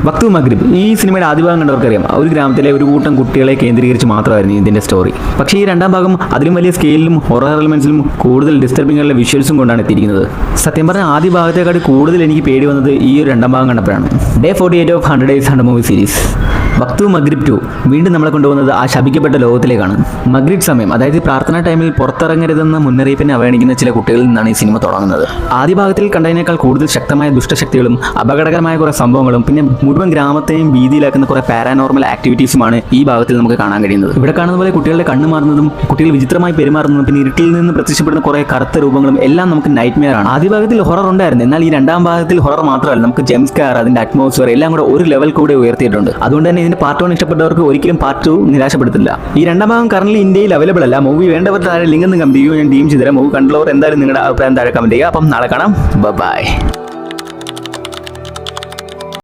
വക്തു മഗ്രിബ് ഈ സിനിമയുടെ ആദ്യ ഭാഗം കണ്ടവർക്കറിയാം, ഒരു ഗ്രാമത്തിലെ ഒരു കൂട്ടം കുട്ടികളെ കേന്ദ്രീകരിച്ച് മാത്രമായിരുന്നു ഇതിന്റെ സ്റ്റോറി. പക്ഷേ ഈ രണ്ടാം ഭാഗം അതിലും വലിയ സ്കെയിലും ഹൊറർ എലമെന്റ്സിലും കൂടുതൽ ഡിസ്റ്റർബിംഗ് ആയിട്ടുള്ള വിഷ്വൽസും കൊണ്ടാണ് എത്തിയിരിക്കുന്നത്. സത്യം പറഞ്ഞാൽ ആദ്യ ഭാഗത്തെക്കാട്ടി കൂടുതൽ എനിക്ക് പേടി വന്നത് ഈ ഒരു രണ്ടാം ഭാഗം കണ്ടപ്പോഴാണ്. Day 48 of 100 Days 100 movie series വക്തു മഗ്രിബ് 2 വീണ്ടും നമ്മളെ കൊണ്ടുപോകുന്നത് ആ ശപിക്കപ്പെട്ട ലോകത്തിലേക്കാണ്. മഗ്രിബ് സമയം, അതായത് പ്രാർത്ഥനാ ടൈമിൽ പുറത്തിറങ്ങരുതെന്ന മുന്നറിയിപ്പിനെ അവഗണിക്കുന്ന ചില കുട്ടികളിൽ നിന്നാണ് ഈ സിനിമ തുടങ്ങുന്നത്. ആദ്യ ഭാഗത്തിൽ കണ്ടതിനേക്കാൾ കൂടുതൽ ശക്തമായ ദുഷ്ടശക്തികളും അപകടകരമായ കുറെ സംഭവങ്ങളും പിന്നെ മുഴുവൻ ഗ്രാമത്തെയും ഭീതിയിലാക്കുന്ന കുറെ പാരാനോർമൽ ആക്ടിവിറ്റീസുമാണ് ഈ ഭാഗത്തിൽ നമുക്ക് കാണാൻ കഴിയുന്നത്. ഇവിടെ കാണുന്ന പോലെ കുട്ടികളുടെ കണ്ണ് മാറുന്നതും കുട്ടികൾ വിചിത്രമായി പെരുമാറുന്നതും പിന്നെ ഇരുട്ടിൽ നിന്ന് പ്രത്യക്ഷപ്പെടുന്ന കുറെ കറുത്ത രൂപങ്ങളും എല്ലാം നമുക്ക് നൈറ്റ് മെയർ ആണ്. ആദ്യ ഭാഗത്തിൽ ഹൊറർ ഉണ്ടായിരുന്നു, എന്നാൽ ഈ രണ്ടാം ഭാഗത്തിൽ ഹൊറർ മാത്രമല്ല, നമുക്ക് ജംസ്കാർ, അതിന്റെ അറ്റ്മോസ്ഫിയർ എല്ലാം കൂടെ ഒരു ലെവൽ കൂടെ ഉയർത്തിയിട്ടുണ്ട്. അതുകൊണ്ട് തന്നെ ഇതിന്റെ പാർട്ട് 1 ഇഷ്ടപ്പെട്ടവർക്ക് ഒരിക്കലും പാർട്ട് 2 നിരാശപ്പെടുത്തില്ല. ഈ രണ്ടാം ഭാഗം കറന്റ് ഇന്ത്യയിൽ അവൈലബിൾ അല്ല. മൂവി വേണ്ടവർ താഴെ ലിങ്ക് കമന്റ് ചെയ്യൂ, ഞാൻ ടീം ചെയ്തുതരാം. മൂവി കണ്ടുള്ളവർ എന്തായാലും നിങ്ങളുടെ അഭിപ്രായം താഴെ കമന്റ് ചെയ്യുക. അപ്പം നാളെ കാണാം. ബൈ.